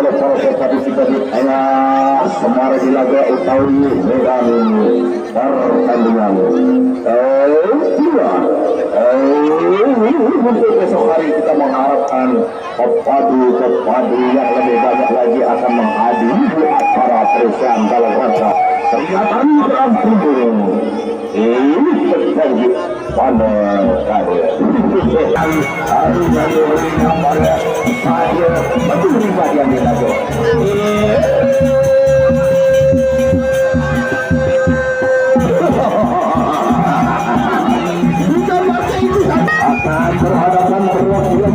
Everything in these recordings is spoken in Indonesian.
pada proses tadi kemarin di laga utawi medan pertandingan untuk besok hari kita mengharapkan pepadu yang lebih banyak lagi akan menghadiri acara persiapan dalam rangka peringatan Rampung ini terjadi pada hari saya betul pribadi yang dilakukan akan berhadapan perwakilan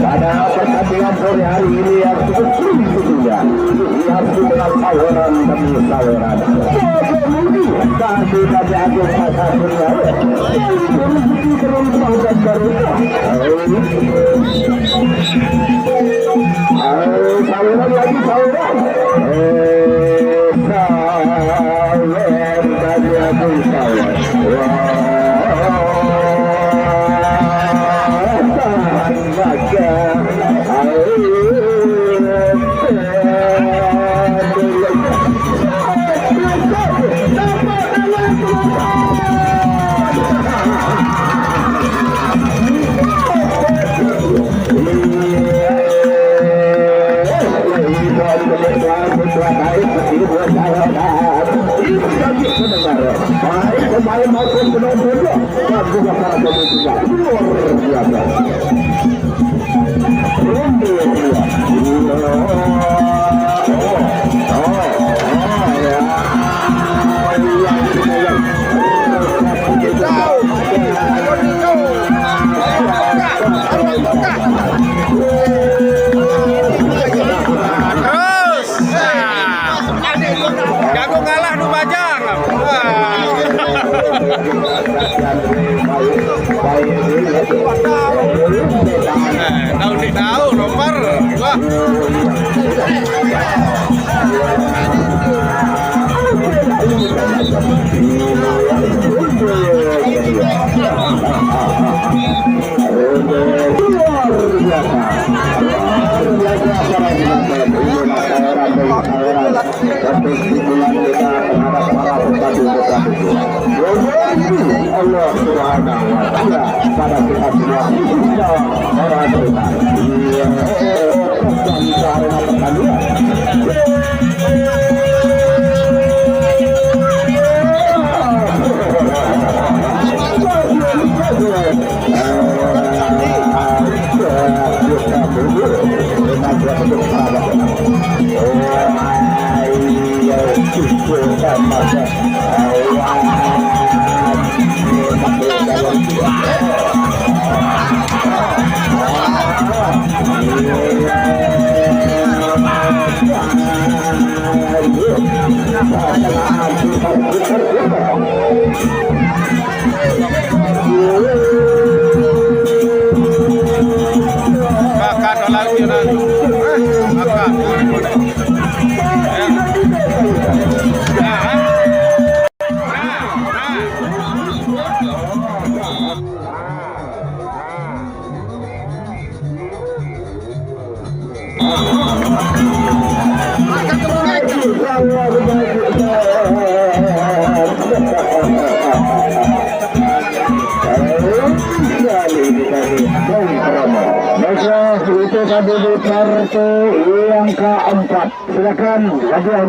pada pertandingan sore hari ini yang cukup sulit tentunya. Harus dengan saweran demi saweran. Kami pada akhir pasarnya. Saweran lagi saweran. Saweran dari akhir saweran. Pemain maupun penontonnya dan juga para pemirsa luar biasa. Jago ngalah nu bajang. Tahu nomor. Wah. Allah Subhanahu wa Ta'ala pada kita semua orang beriman. Makan lagi nanti. Makan. Baiklah, itu tadi di kartu yang keempat. Silakan lagi.